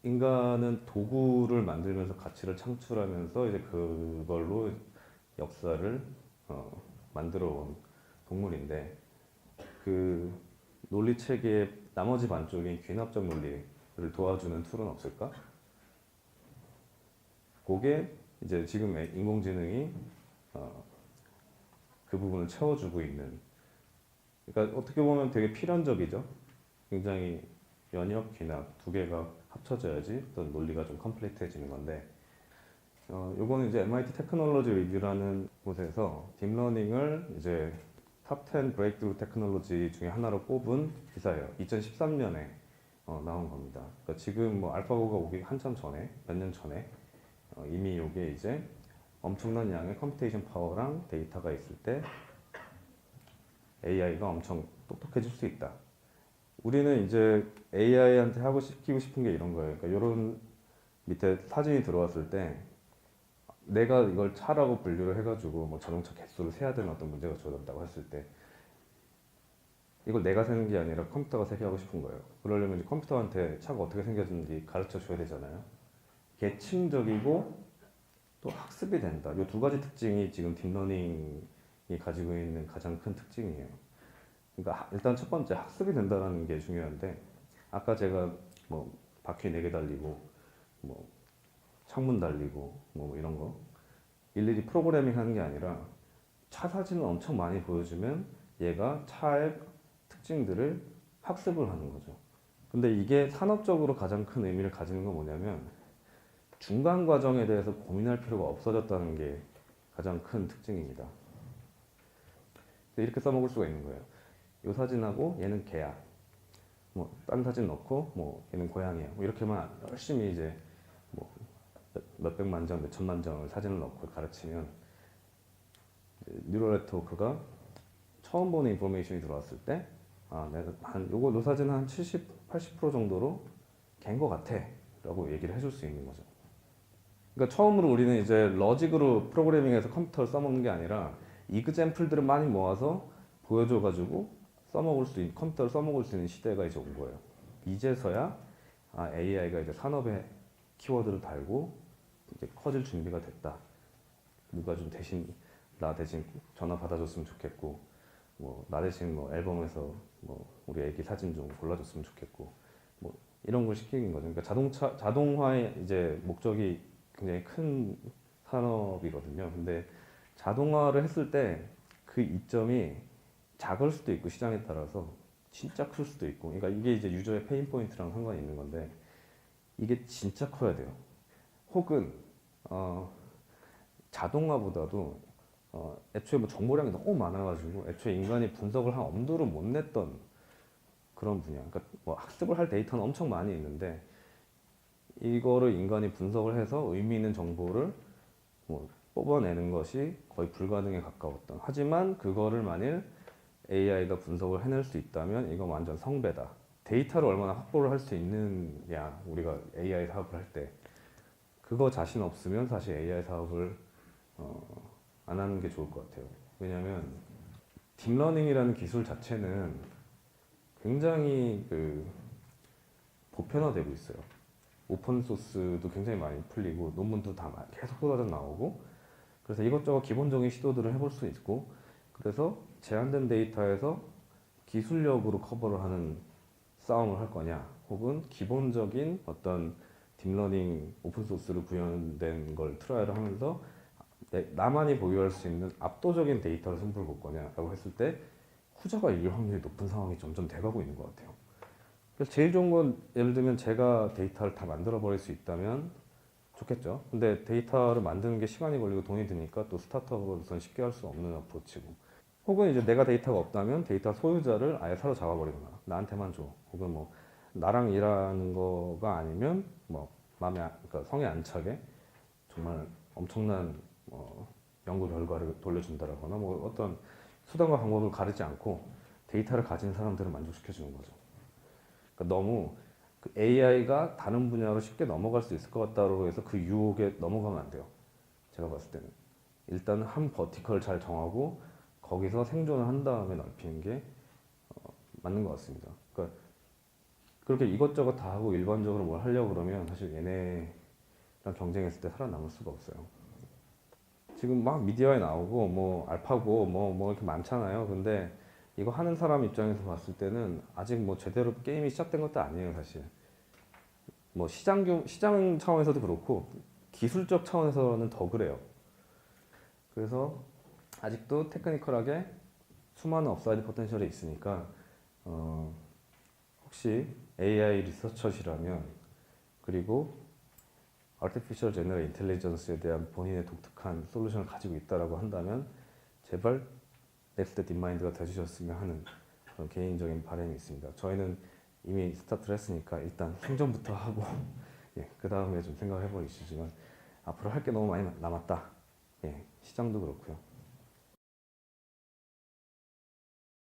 인간은 도구를 만들면서 가치를 창출하면서 이제 그걸로 역사를 만들어 온 동물인데 그 논리 체계의 나머지 반쪽인 귀납적 논리를 도와주는 툴은 없을까? 그게 이제 지금 인공지능이 그 부분을 채워주고 있는. 그러니까 어떻게 보면 되게 필연적이죠. 굉장히 연역, 귀납 두 개가 합쳐져야지 어떤 논리가 좀 컴플리트해지는 건데 요거는 이제 MIT 테크놀로지 리뷰라는 곳에서 딥러닝을 이제 탑 10 브레이크트루 테크놀로지 중에 하나로 뽑은 기사예요. 2013년에 나온 겁니다. 그러니까 지금 뭐 알파고가 오기 한참 전에, 몇 년 전에 이미 이게 이제 엄청난 양의 컴퓨테이션 파워랑 데이터가 있을 때 AI가 엄청 똑똑해질 수 있다. 우리는 이제 AI한테 하고 시키고 싶은 게 이런 거예요. 그러니까 이런 밑에 사진이 들어왔을 때 내가 이걸 차라고 분류를 해가지고 뭐 자동차 개수를 세야 되는 어떤 문제가 주어졌다고 했을 때 이걸 내가 세는 게 아니라 컴퓨터가 세게 하고 싶은 거예요. 그러려면 이제 컴퓨터한테 차가 어떻게 생겼는지 가르쳐 줘야 되잖아요. 계층적이고 또 학습이 된다. 이 두 가지 특징이 지금 딥러닝이 가지고 있는 가장 큰 특징이에요. 그러니까 일단 첫 번째 학습이 된다는 게 중요한데 아까 제가 뭐 바퀴 4개 달리고 뭐 창문 달리고 뭐 이런 거 일일이 프로그래밍 하는 게 아니라 차 사진을 엄청 많이 보여주면 얘가 차의 특징들을 학습을 하는 거죠. 근데 이게 산업적으로 가장 큰 의미를 가지는 건 뭐냐면 중간 과정에 대해서 고민할 필요가 없어졌다는 게 가장 큰 특징입니다. 이렇게 써먹을 수가 있는 거예요. 이 사진하고 얘는 개야. 뭐 딴 사진 넣고 뭐 얘는 고양이야. 뭐 이렇게만 열심히 이제 뭐 몇백만 장, 몇천만 장을 사진을 넣고 가르치면 뉴럴 네트워크가 처음 보는 인포메이션이 들어왔을 때 내가 요 사진은 한 70, 80% 정도로 개인 것 같아 라고 얘기를 해줄 수 있는 거죠. 그러니까 처음으로 우리는 이제 러직으로 프로그래밍해서 컴퓨터를 써먹는 게 아니라 이그젬플들을 많이 모아서 보여줘가지고 컴퓨터를 써먹을 수 있는 시대가 이제 온 거예요. 이제서야 AI가 이제 산업에 키워드를 달고 이제 커질 준비가 됐다. 누가 좀 나 대신 전화 받아줬으면 좋겠고, 뭐 나 대신 뭐 앨범에서 뭐 우리 애기 사진 좀 골라줬으면 좋겠고, 뭐 이런 걸 시키는 거죠. 그러니까 자동화의 이제 목적이 굉장히 큰 산업이거든요. 근데 자동화를 했을 때 그 이점이 작을 수도 있고 시장에 따라서 진짜 클 수도 있고, 그러니까 이게 이제 유저의 페인 포인트랑 상관이 있는 건데 이게 진짜 커야 돼요. 혹은 자동화보다도 애초에 뭐 정보량이 너무 많아가지고 애초에 인간이 분석을 한 엄두를 못 냈던 그런 분야. 그러니까 뭐 학습을 할 데이터는 엄청 많이 있는데 이거를 인간이 분석을 해서 의미 있는 정보를 뭐 뽑아내는 것이 거의 불가능에 가까웠던. 하지만 그거를 만일 AI가 분석을 해낼 수 있다면 이건 완전 성배다. 데이터를 얼마나 확보를 할 수 있느냐, 우리가 AI 사업을 할 때. 그거 자신 없으면 사실 AI 사업을 안 하는 게 좋을 것 같아요. 왜냐하면 딥러닝이라는 기술 자체는 굉장히 보편화되고 있어요. 오픈 소스도 굉장히 많이 풀리고 논문도 다 계속 쏟아져 나오고, 그래서 이것저것 기본적인 시도들을 해볼 수 있고, 그래서 제한된 데이터에서 기술력으로 커버를 하는 싸움을 할 거냐, 혹은 기본적인 어떤 딥러닝 오픈소스로 구현된 걸 트라이를 하면서 나만이 보유할 수 있는 압도적인 데이터를 승부를 볼 거냐라고 했을 때 후자가 이길 확률이 높은 상황이 점점 돼가고 있는 것 같아요. 그래서 제일 좋은 건 예를 들면 제가 데이터를 다 만들어 버릴 수 있다면 좋겠죠. 근데 데이터를 만드는 게 시간이 걸리고 돈이 드니까 또 스타트업으로서는 쉽게 할 수 없는 어프로치고, 혹은 이제 내가 데이터가 없다면 데이터 소유자를 아예 사로잡아 버리거나 나한테만 줘. 혹은 뭐 나랑 일하는 거가 아니면 뭐 그러니까 성에 안 차게 정말 엄청난 연구 결과를 돌려준다라거나 뭐 어떤 수단과 방법을 가리지 않고 데이터를 가진 사람들을 만족시켜 주는 거죠. 그러니까 너무 AI가 다른 분야로 쉽게 넘어갈 수 있을 것 같다고 해서 그 유혹에 넘어가면 안 돼요. 제가 봤을 때는 일단 한 버티컬 잘 정하고 거기서 생존을 한 다음에 넓히는 게 맞는 것 같습니다. 그러니까 그렇게 이것저것 다 하고 일반적으로 뭘 하려고 그러면 사실 얘네랑 경쟁했을 때 살아남을 수가 없어요. 지금 막 미디어에 나오고 뭐 알파고 뭐 이렇게 많잖아요. 근데 이거 하는 사람 입장에서 봤을 때는 아직 뭐 제대로 게임이 시작된 것도 아니에요, 사실. 뭐 시장 차원에서도 그렇고 기술적 차원에서는 더 그래요. 그래서 아직도 테크니컬하게 수많은 업사이드 포텐셜이 있으니까 혹시 AI 리서처시라면 그리고 Artificial General Intelligence에 대한 본인의 독특한 솔루션을 가지고 있다라고 한다면 제발 넥스트 딥마인드가 되주셨으면 하는 그런 개인적인 바람이 있습니다. 저희는 이미 스타트를 했으니까 일단 생존부터 하고 예, 그 다음에 좀 생각을 해볼 이슈지만 앞으로 할 게 너무 많이 남았다. 예, 시장도 그렇고요.